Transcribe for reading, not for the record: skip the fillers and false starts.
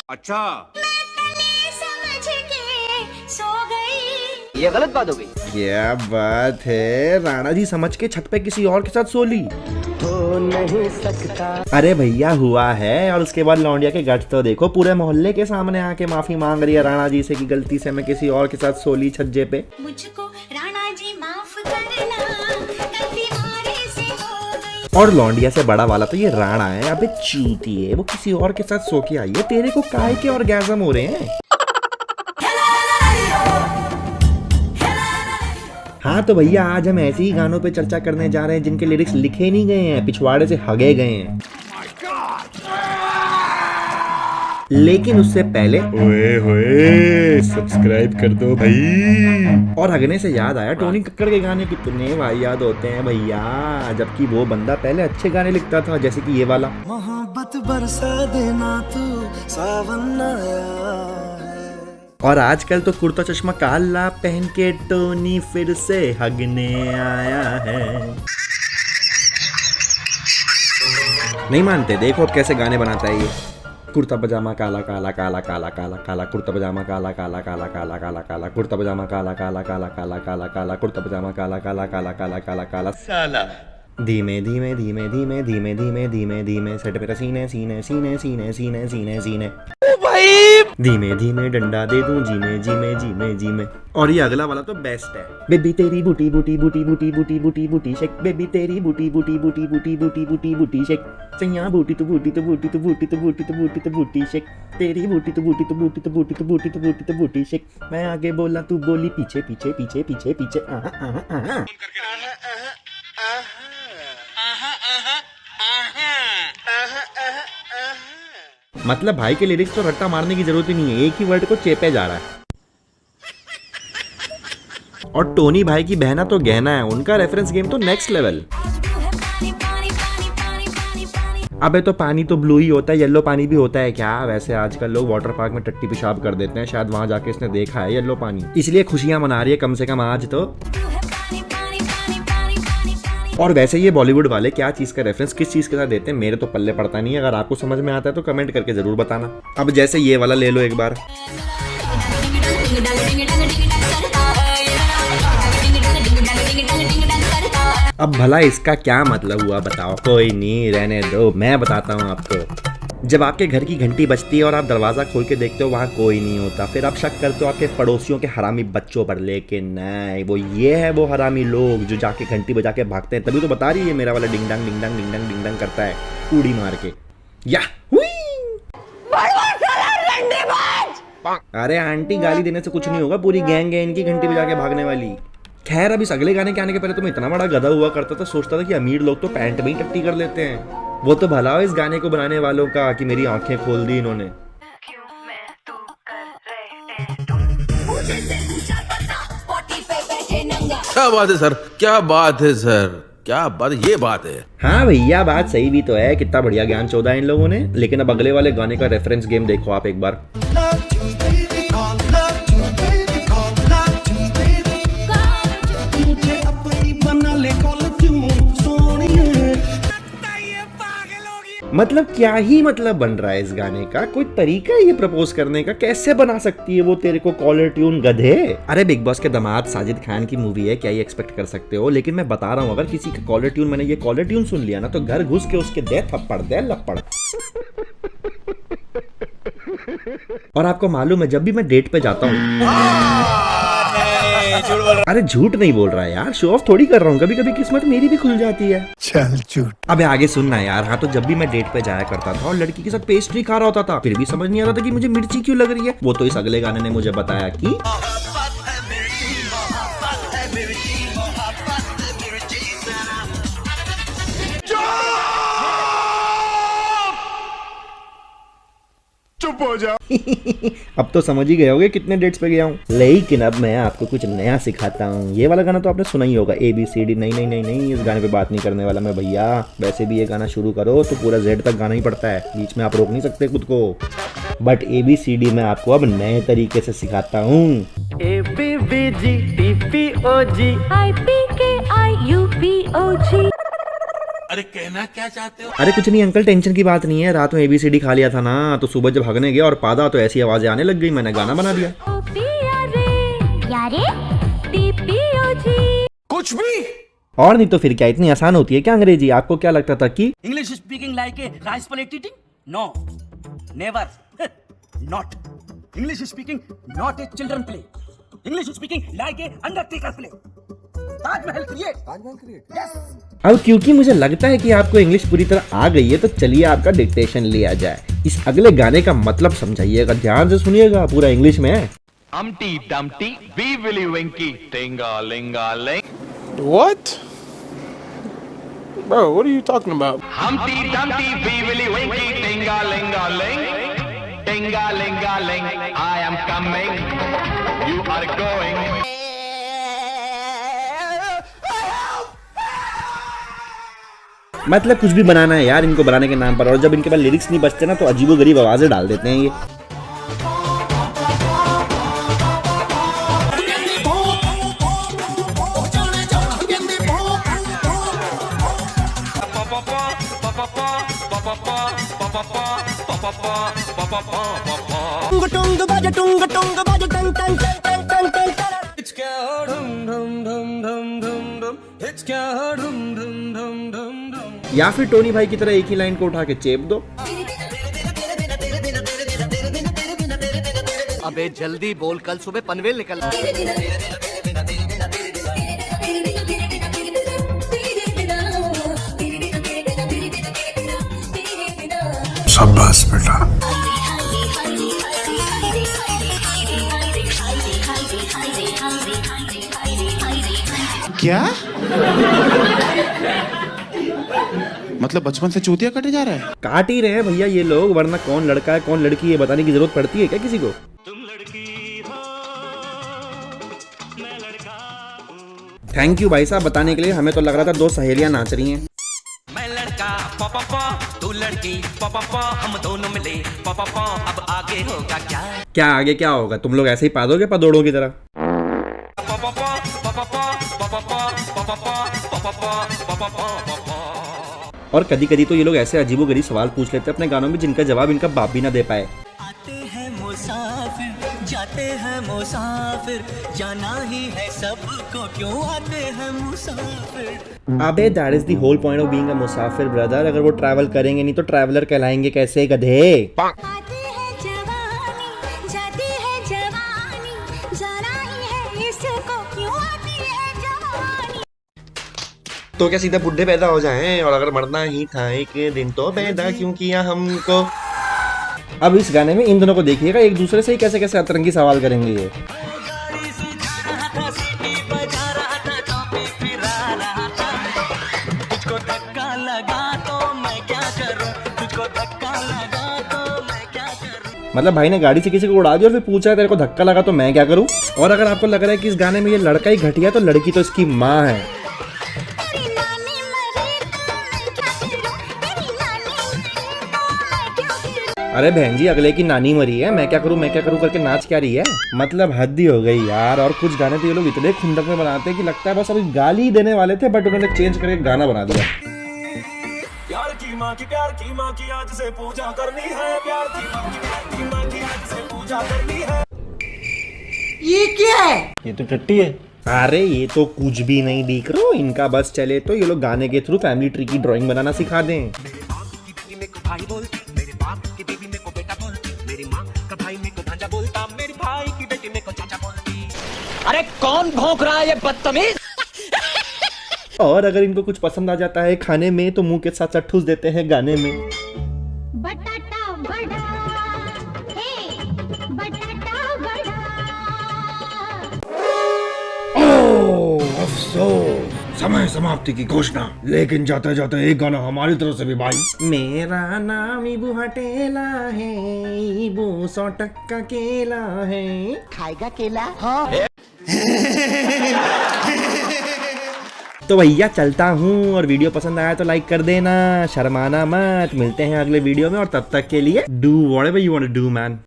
अच्छा, ये गलत बात हो गई। क्या बात है, राणा जी समझ के छत पे किसी और के साथ सो ली। हो नहीं सकता। अरे भैया हुआ है, और उसके बाद लौंडिया के गट्स तो देखो, पूरे मोहल्ले के सामने आके माफी मांग रही है राणा जी से कि गलती से मैं किसी और के साथ सो ली छज्जे पे। मुझको राणा जी माफ करना, गलती हमारे से हो गई। और लौंडिया से बड़ा वाला तो ये राणा है, अबे चूती है, वो किसी और के साथ सो के आई है, तेरे को काहे के ऑर्गेज़म हो रहे हैं। हाँ तो भैया आज हम ऐसे ही गानों पे चर्चा करने जा रहे हैं जिनके लिरिक्स लिखे नहीं गए हैं, पिछवाड़े से हगे गए हैं। लेकिन उससे पहले ओए होए सब्सक्राइब कर दो भाई। और हगने से याद आया, टोनी कक्कड़ के गाने कितने वाहियात होते हैं भैया, जबकि वो बंदा पहले अच्छे गाने लिखता था, जैसे कि ये वाला। मोहब्बत बरसा देना तू सावन आया है। और आजकल तो कुर्ता चश्मा काला पहन के टोनी फिर से हगने आया है। नहीं मानते, देखो अब कैसे गाने बनाता है ये। कुर्ता पजामा काला काला काला काला काला काला, कुर्ता पजामा काला काला काला काला काला काला, कुर्ता पजामा काला काला काला काला काला काला, कुर्ता पजामा काला काला काला काला काला काला। साला धीमे धीमे धीमे धीमे धीमे धीमे धीमे धीमे सेट मेरा सीने सीने सीने सीने सीने सीने सीने धीमे धीमे डंडा दे दूं जीमे जीमे जीमे जीमे। और ये अगला वाला तो बेस्ट है। बेबी तेरी बूटी बूटी बूटी बूटी बूटी बूटी बूटी शेक, बेबी तेरी बूटी बूटी बूटी बूटी बूटी बूटी बूटी शेक, सैया बूटी तो बूटी तो बूटी तो बूटी तो बूटी तो बूटी तो बूटी शेक, तेरी बूटी तो बूटी तो बूटी तो बूटी तो बूटी तो बूटी तो बूटी शेक। मैं आगे बोला तू बोली पीछे पीछे पीछे पीछे पीछे। मतलब भाई के लिरिक्स तो रट्टा मारने की जरूरत ही नहीं है, एक ही वर्ड को चेपे जा रहा है। और टोनी भाई की बहना तो गहना है, उनका रेफरेंस गेम तो नेक्स्ट लेवल। अबे तो पानी तो ब्लू ही होता है, येलो पानी भी होता है क्या? वैसे आजकल लोग वाटर पार्क में टट्टी पेशाब कर देते हैं, शायद वहां जाके इसने देखा है येलो पानी, इसलिए खुशियां मना रही है कम से कम आज तो। और वैसे ये बॉलीवुड वाले क्या चीज का रेफरेंस किस चीज के साथ देते हैं मेरे तो पल्ले पड़ता नहीं है, अगर आपको समझ में आता है तो कमेंट करके जरूर बताना। अब जैसे ये वाला ले लो एक बार। अब भला इसका क्या मतलब हुआ बताओ? कोई नहीं, रहने दो, मैं बताता हूँ आपको। जब आपके घर की घंटी बजती है और आप दरवाजा खोल के देखते हो वहाँ कोई नहीं होता, फिर आप शक करते हो आपके पड़ोसियों के हरामी बच्चों पर, लेकिन नहीं, वो ये है वो हरामी लोग जो जाके घंटी बजा के भागते हैं। तभी तो बता रही है मेरा वाला डिंग डंग डिंग डंग डिंग डंग डिंग डंग करता है कूड़ी मार के। या अरे आंटी गाली देने से कुछ नहीं होगा, पूरी गैंग है इनकी घंटी बजा के भागने वाली। खैर अब इस अगले गाने के आने के पहले तो मैं इतना बड़ा गधा हुआ करता था, सोचता था कि अमीर लोग तो पैंट में ही टट्टी कर लेते हैं। वो तो भला हो इस गाने को बनाने वालों का कि मेरी आंखें खोल दी इन्होंने। क्या बात है सर, क्या बात है सर, क्या बात, ये बात है। हाँ भैया बात सही भी तो है, कितना बढ़िया ज्ञान चोदा है इन लोगों ने। लेकिन अब अगले वाले गाने का रेफरेंस गेम देखो आप एक बार। मतलब क्या ही मतलब बन रहा है इस गाने का? कोई तरीका है ये प्रपोज करने का? कैसे बना सकती है वो तेरे को कॉलर ट्यून गधे? अरे बिग बॉस के दामाद साजिद खान की मूवी है, क्या ये एक्सपेक्ट कर सकते हो? लेकिन मैं बता रहा हूँ, अगर किसी का कॉलर ट्यून, मैंने ये कॉलर ट्यून सुन लिया ना, तो घर घुस के उसके दे थप्पड़ दे लपड़। और आपको मालूम है जब भी मैं डेट पे जाता हूँ, अरे झूठ नहीं बोल रहा है यार, शो ऑफ थोड़ी कर रहा हूँ, कभी कभी किस्मत मेरी भी खुल जाती है। चल झूठ। अबे आगे सुनना यार। हाँ तो जब भी मैं डेट पे जाया करता था और लड़की के साथ पेस्ट्री खा रहा होता था, फिर भी समझ नहीं आ रहा था कि मुझे मिर्ची क्यों लग रही है। वो तो इस अगले गाने ने मुझे बताया कि चुप हो जा। अब तो समझ ही गए होगे कितने डेट्स पे गया हूँ। लेकिन अब मैं आपको कुछ नया सिखाता हूँ। ये वाला गाना तो आपने सुना ही होगा, ABCD। नहीं नहीं नहीं नहीं, इस गाने पे बात नहीं करने वाला मैं भैया। वैसे भी ये गाना शुरू करो तो पूरा Z तक गाना ही पड़ता है, बीच में आप रोक नहीं सकते खुद को। बट ABCD मैं आपको अब नए तरीके से सिखाता हूँ। ABBGTPOG IPKIUPOG। अरे कहना क्या चाहते हो? अरे कुछ नहीं अंकल, टेंशन की बात नहीं है। रात में ABCD खा लिया था ना, तो सुबह जब भागने गया और पादा तो ऐसी आवाजें आने लग गई, मैंने गाना बना दिया। कुछ भी। और नहीं तो फिर क्या, इतनी आसान होती है क्या अंग्रेजी? आपको क्या लगता था कि English speaking like a rice plate eating? No, never, not. English speaking not a children play. English speaking like a undertaker play. Taj Mahal create. Yes. अब क्योंकि मुझे लगता है कि आपको इंग्लिश पूरी तरह आ गई है, तो चलिए आपका डिक्टेशन लिया जाए। इस अगले गाने का मतलब समझाइएगा, ध्यान से सुनिएगा, पूरा इंग्लिश में है। Humpty Dumpty, wee willy winky, tinga linga ling. What? Bro, what are you talking about? Humpty Dumpty, wee willy winky, tinga linga ling. Tinga linga ling, I am coming. You are going. मतलब कुछ भी बनाना है यार इनको बनाने के नाम पर, और जब इनके पास लिरिक्स नहीं बचते ना तो अजीबोगरीब आवाजें डाल देते हैं ये। या फिर टोनी भाई की तरह एक ही लाइन को उठा के चेप दो। अबे जल्दी बोल, कल सुबह पनवेल निकल। शाबाश बेटा। क्या मतलब बचपन से चूतिया कटे जा रहा है? काट ही रहे हैं भैया ये लोग, वरना कौन लड़का है कौन लड़की है बताने की जरूरत पड़ती है क्या किसी को? थैंक यू भाई साहब बताने के लिए, हमें तो लग रहा था दो सहेलियां नाच रही हैं। मैं लड़का पा तू लड़की पा हम दोनों मिले पा अब आगे होगा क्या? क्या आगे क्या होगा? तुम लोग ऐसे ही पादोगे पदोड़ों की तरह। और कभी कभी तो ये लोग ऐसे अजीबोगरीब सवाल पूछ लेते हैं अपने गानों में जिनका जवाब इनका बाप भी ना दे पाए। आते हैं मुसाफिर जाते हैं मुसाफिर, जाना ही है सबको, क्यों आते हैं मुसाफिर। अबे that is the whole point of being a मुसाफिर ब्रदर। अगर वो ट्रैवल करेंगे नहीं तो ट्रैवलर कहलाएंगे कैसे गधे? आती है जवानी, जाती है जवानी, जाना ही है इसको, क्यों आती है जवानी। तो क्या सीधा बुढ़े पैदा हो जाएं? और अगर मरना ही था एक दिन तो पैदा क्यों किया हमको? अब इस गाने में इन दोनों को देखिएगा, एक दूसरे से ही कैसे कैसे अतरंगी सवाल करेंगे ये। तुझको धक्का लगा तो मैं क्या करूं, तुझको धक्का लगा तो मैं क्या करूं। मतलब भाई ने गाड़ी से किसी को उड़ा दिया और फिर पूछा है तेरे को धक्का लगा तो मैं क्या करूं? और अगर आपको लग रहा है कि इस गाने में ये लड़का ही घटिया तो लड़की तो इसकी माँ है। तेरी नानी मरे तो मैं क्या करूं, तेरी नानी मरे तो मैं क्या करूं। अरे बहन जी अगले की नानी मरी है, मैं क्या करूं करके नाच क्या रही है? मतलब हद ही हो गई यार। और कुछ गाने तो ये लोग इतने खुंदक में बनाते हैं कि लगता है बस अभी गाली ही देने वाले थे बट उन्होंने चेंज करके गाना बना दिया। प्यार की माँ की आज से पूजा करनी है, प्यार की माँ की आज से पूजा करनी है। ये तो टट्टी है। अरे ये तो कुछ भी नहीं दिख रहा, इनका बस चले तो ये लोग गाने के थ्रू फैमिली ट्री की ड्राइंग बनाना सिखा दें। भाई बोलती, मेरे बाप की बीवी मेरे को बेटा बोलती, मेरी माँ का भाई मेरे को भांजा बोलता, मेरी भाई की बेटी मेरे को चाचा बोलती। अरे कौन भौंक रहा है ये बदतमीज? और अगर इनको कुछ पसंद आ जाता है खाने में तो मुंह के साथ साथ ठूस देते हैं गाने में। बटाटा बड़ा हे, बटाटा बड़ा। ओह अफसोस, समय समाप्ति की घोषणा। लेकिन जाते जाते एक गाना हमारी तरफ से भी भाई। मेरा नाम इबू हटेला है, इबू 100% केला है। खाएगा केला? हाँ। तो भैया चलता हूँ, और वीडियो पसंद आया तो लाइक कर देना, शर्माना मत। मिलते हैं अगले वीडियो में, और तब तक के लिए do whatever you want to do man.